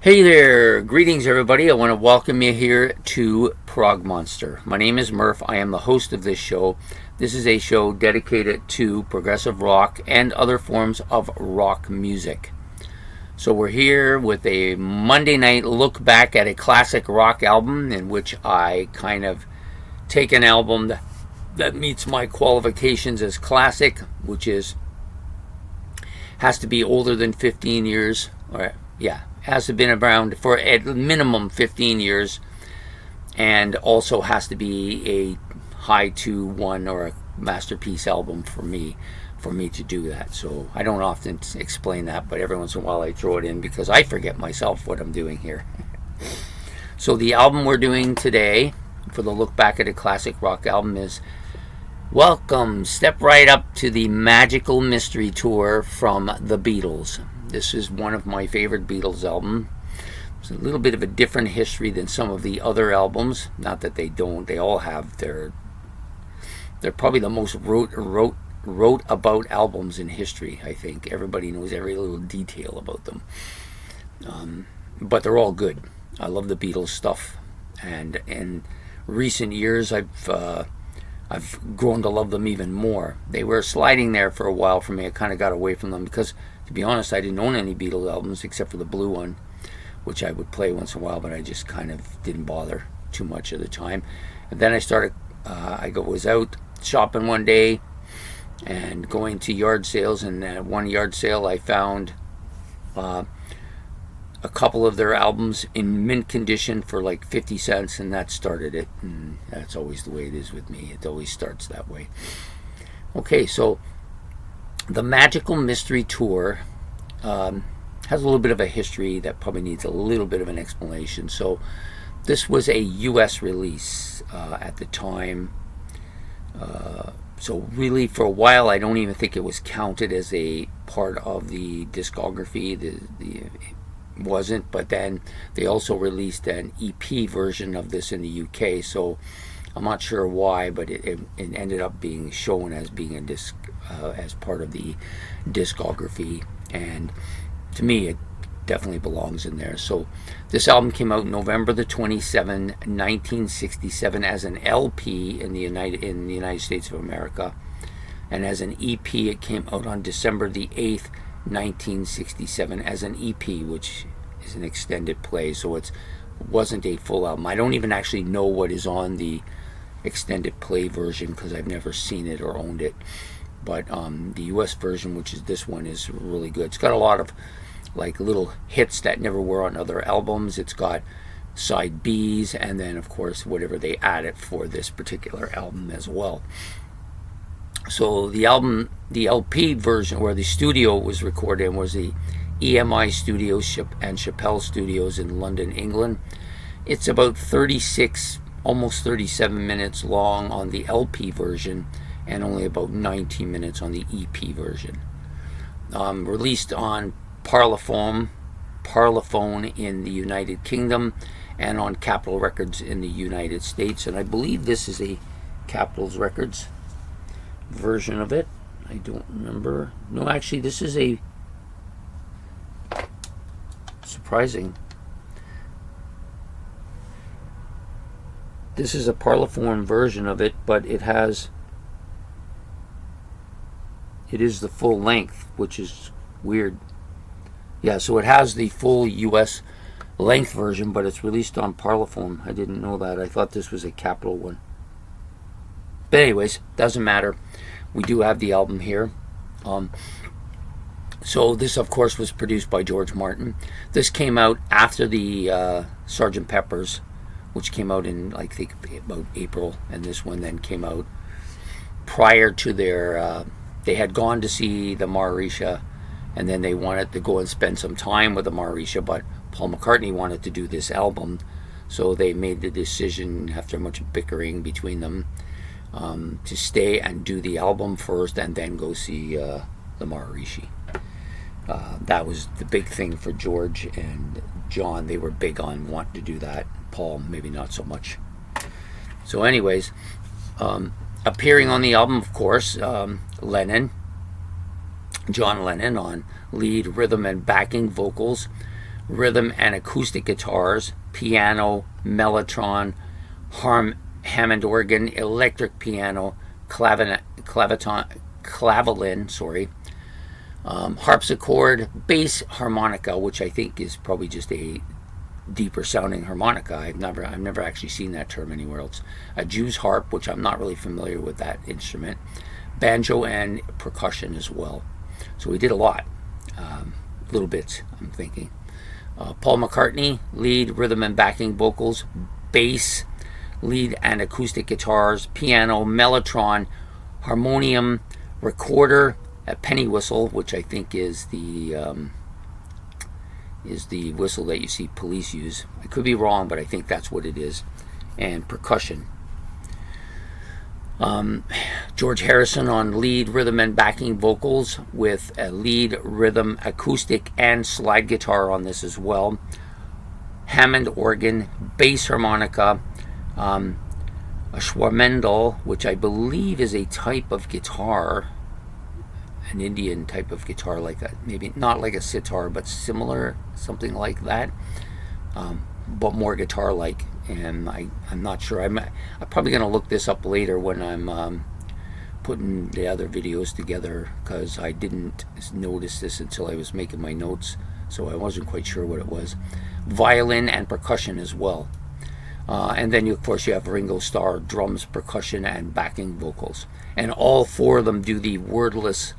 Hey there, greetings everybody. I want to welcome you here to Prog Monster. My name is Murph. I am the host of this show. This is a show dedicated to progressive rock and other forms of rock music. So we're here with a Monday night look back at a classic rock album in which I kind of take an album that meets my qualifications as classic, which has to be older than 15 years, has to have been around for at minimum 15 years, and also has to be a high 2-1 or a masterpiece album for me to do that. So I don't often explain that, but every once in a while I throw it in because I forget myself what I'm doing here. So the album we're doing today for the look back at a classic rock album is Welcome, Step Right Up to the Magical Mystery Tour from the Beatles. This is one of my favorite Beatles albums. It's a little bit of a different history than some of the other albums. Not that they don't. They all have they're probably the most wrote about albums in history, I think. Everybody knows every little detail about them. But they're all good. I love the Beatles stuff. And in recent years, I've grown to love them even more. They were sliding there for a while for me. I kind of got away from them because, to be honest, I didn't own any Beatles albums except for the blue one, which I would play once in a while, but I just kind of didn't bother too much of the time. And then I started, was out shopping one day and going to yard sales, and at one yard sale I found a couple of their albums in mint condition for like 50 cents, and that started it. And that's always the way it is with me. It always starts that way. Okay, so the Magical Mystery Tour has a little bit of a history that probably needs a little bit of an explanation. So this was a U.S. release at the time. So really, for a while, I don't even think it was counted as a part of the discography. It wasn't, but then they also released an EP version of this in the UK. So I'm not sure why, but it ended up being shown as being a disc as part of the discography, and to me it definitely belongs in there. So this album came out November the 27th, 1967 as an LP in the United States of America, and as an EP it came out on December the 8th, 1967 as an EP, which is an extended play, so it wasn't a full album. I don't even actually know what is on the extended play version because I've never seen it or owned it, but the US version, which is this one, is really good. It's got a lot of like little hits that never were on other albums. It's got side B's, and then of course whatever they added for this particular album as well. So the album, the LP version where the studio was recorded in, was the EMI Studios and Chappell Studios in London, England. It's about 36, almost 37 minutes long on the LP version, and only about 19 minutes on the EP version. Released on Parlophone in the United Kingdom, and on Capitol Records in the United States. And I believe this is a Capitol Records version of it. I don't remember. No, actually, this is a surprising. This is a Parlophone version of it, but it is the full length, which is weird. Yeah, so it has the full US length version, but it's released on Parlophone. I didn't know that. I thought this was a Capitol one. But anyways, doesn't matter. We do have the album here. So this, of course, was produced by George Martin. This came out after the Sgt. Pepper's, which came out in, I think, about April, and this one then came out prior to their... they had gone to see the Maharishi, and then they wanted to go and spend some time with the Maharishi, but Paul McCartney wanted to do this album, so they made the decision, after much bickering between them, to stay and do the album first and then go see the Maharishi. That was the big thing for George and John. They were big on wanting to do that. Paul, maybe not so much. So anyways, appearing on the album, of course, John Lennon on lead, rhythm, and backing vocals. rhythm and acoustic guitars, piano, mellotron, Hammond organ, electric piano, clavelin, harpsichord, bass harmonica, which I think is probably just a deeper sounding harmonica. I've never actually seen that term anywhere else. A Jew's harp, which I'm not really familiar with that instrument. Banjo and percussion as well. So we did a lot. Little bits, I'm thinking. Paul McCartney, lead, rhythm and backing vocals, bass, lead and acoustic guitars, piano, mellotron, harmonium, recorder, a penny whistle, which I think is the whistle that you see police use. I could be wrong, but I think that's what it is. And percussion. George Harrison on lead, rhythm and backing vocals with a lead, rhythm, acoustic and slide guitar on this as well. Hammond organ, bass harmonica, a Schwarmendel, which I believe is a type of guitar, an Indian type of guitar, like maybe not like a sitar, but similar, something like that, but more guitar-like. And I'm not sure. I'm probably going to look this up later when I'm putting the other videos together, because I didn't notice this until I was making my notes, so I wasn't quite sure what it was. Violin and percussion as well. And then, of course, you have Ringo Starr, drums, percussion, and backing vocals. And all four of them do the wordless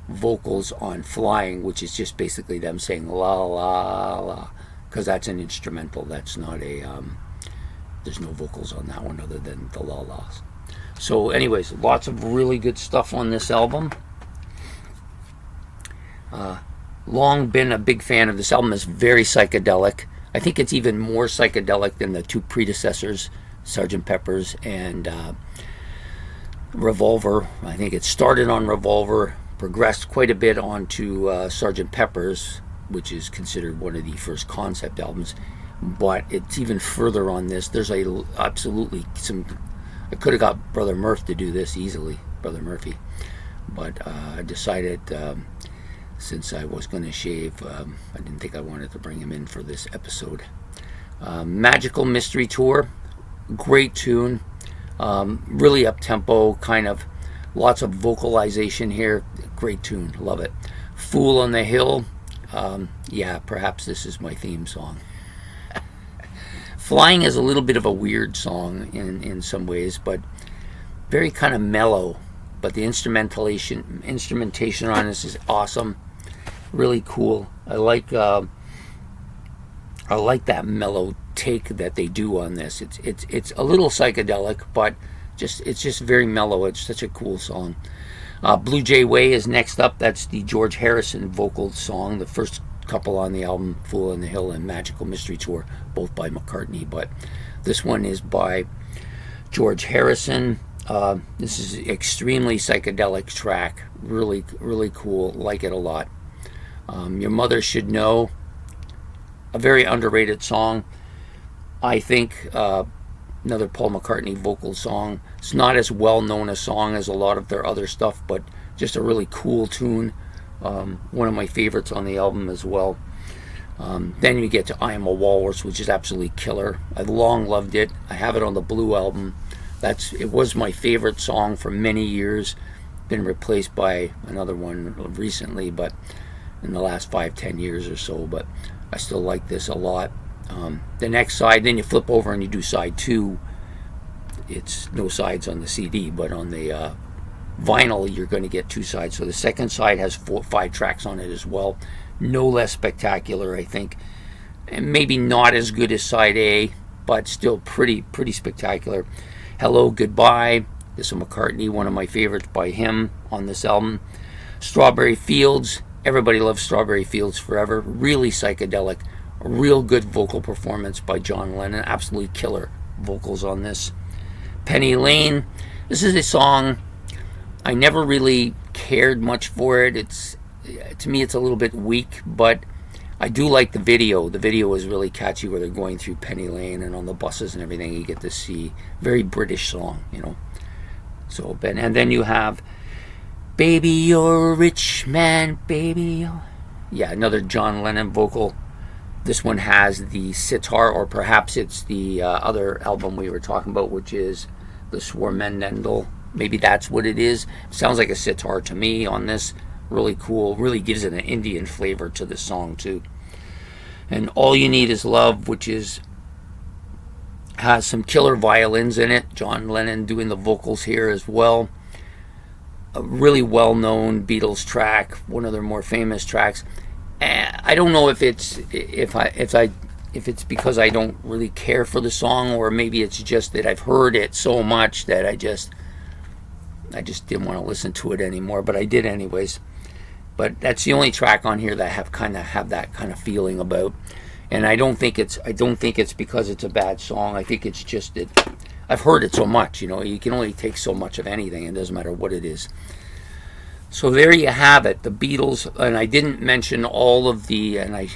vocals on Flying, which is just basically them saying la la la, because that's an instrumental. That's not a there's no vocals on that one other than the la las. So anyways, lots of really good stuff on this album. Long been a big fan of this album. It's very psychedelic. I think it's even more psychedelic than the two predecessors, Sgt. Pepper's and Revolver. I think it started on Revolver, progressed quite a bit onto Sgt. Pepper's, which is considered one of the first concept albums, but it's even further on this. There's absolutely some. I could have got Brother Murph to do this easily, Brother Murphy, but I decided since I was going to shave, I didn't think I wanted to bring him in for this episode. Magical Mystery Tour, great tune, really up-tempo, kind of lots of vocalization here, great tune, love it. Fool on the Hill, yeah, perhaps this is my theme song. Flying is a little bit of a weird song in some ways, but very kind of mellow, but the instrumentation on this is awesome, really cool. I like that mellow take that they do on this. It's a little psychedelic, but it's just very mellow. It's such a cool song. Blue Jay Way is next up. That's the George Harrison vocal song, the first couple on the album, Fool on the Hill and Magical Mystery Tour, both by McCartney, but this one is by George Harrison. This is an extremely psychedelic track, really, really cool, like it a lot. Your Mother Should Know, a very underrated song, I think. Another Paul McCartney vocal song. It's not as well known a song as a lot of their other stuff, but just a really cool tune. One of my favorites on the album as well. Then you get to I Am a Walrus, which is absolutely killer. I long loved it. I have it on the Blue album. It was my favorite song for many years. Been replaced by another one recently, but in the last 5-10 years or so, but I still like this a lot. The next side, then you flip over and you do side 2. It's no sides on the CD, but on the vinyl you're going to get 2 sides. So the second side has 5 tracks on it as well. No less spectacular, I think, and maybe not as good as side A, but still pretty spectacular. Hello, Goodbye. This is McCartney, one of my favorites by him on this album. Strawberry Fields. Everybody loves Strawberry Fields Forever. Really psychedelic. A real good vocal performance by John Lennon. Absolutely killer vocals on this. Penny Lane. This is a song I never really cared much for it. To me it's a little bit weak, but I do like the video. The video is really catchy, where they're going through Penny Lane and on the buses and everything. You get to see very British song, you know. So and then you have Baby You're a Rich Man, Baby. Yeah, another John Lennon vocal. This one has the sitar, or perhaps it's the other album we were talking about, which is the Swarmendel. Maybe that's what it is. Sounds like a sitar to me on this. Really cool. Really gives it an Indian flavor to the song too. And All You Need Is Love, which has some killer violins in it. John Lennon doing the vocals here as well. A really well-known Beatles track, one of their more famous tracks. I don't know if it's because I don't really care for the song, or maybe it's just that I've heard it so much that I just didn't want to listen to it anymore, but I did anyways. But that's the only track on here that I have that kind of feeling about. And I don't think it's because it's a bad song. I think it's just that I've heard it so much. You can only take so much of anything. It doesn't matter what it is. So there you have it, the Beatles. And I didn't mention all of the, and I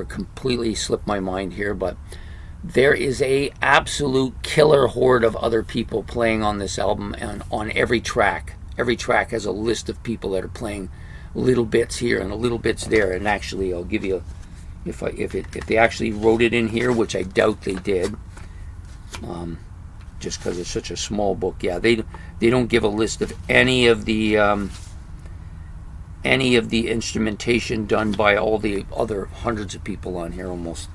completely slipped my mind here, but there is a absolute killer horde of other people playing on this album, and on every track. Every track has a list of people that are playing little bits here and little bits there. And actually, I'll give you, if they actually wrote it in here, which I doubt they did, just because it's such a small book. Yeah, they don't give a list of any of the instrumentation done by all the other hundreds of people on here. Almost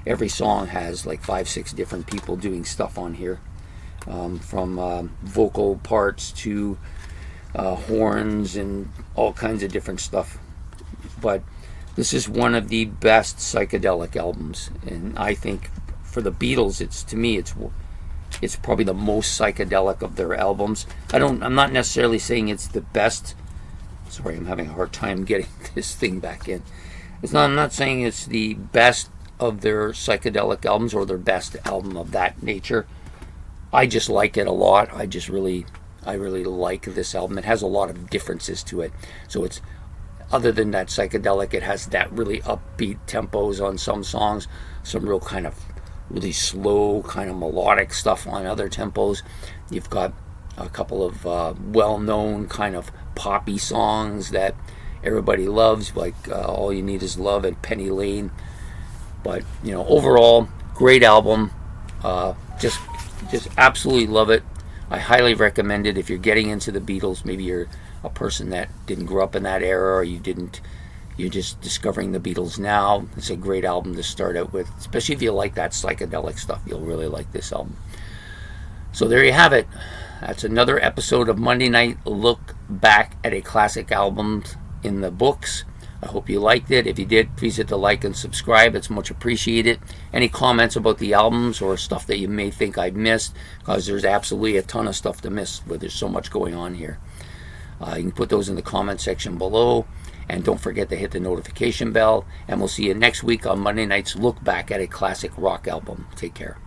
every song has like 5-6 different people doing stuff on here, from vocal parts to horns and all kinds of different stuff. But this is one of the best psychedelic albums, and I think for the Beatles, it's probably the most psychedelic of their albums. I'm not necessarily saying it's the best. Sorry, I'm having a hard time getting this thing back in. I'm not saying it's the best of their psychedelic albums or their best album of that nature. I just like it a lot. I really like this album. It has a lot of differences to it. So it's, other than that psychedelic, it has that really upbeat tempos on some songs, some real kind of really slow kind of melodic stuff on other tempos. You've got a couple of well-known kind of poppy songs that everybody loves, like All You Need Is Love and Penny Lane. But overall, great album. Just absolutely love it. I highly recommend it if you're getting into the Beatles. Maybe you're a person that didn't grow up in that era, or you're just discovering the Beatles now. It's a great album to start out with, especially if you like that psychedelic stuff. You'll really like this album. So there you have it. That's another episode of Monday Night Look Back at a Classic Album in the Books. I hope you liked it. If you did, please hit the like and subscribe. It's much appreciated. Any comments about the albums or stuff that you may think I've missed, because there's absolutely a ton of stuff to miss, but there's so much going on here. You can put those in the comment section below. And don't forget to hit the notification bell. And we'll see you next week on Monday Night's Look Back at a Classic Rock Album. Take care.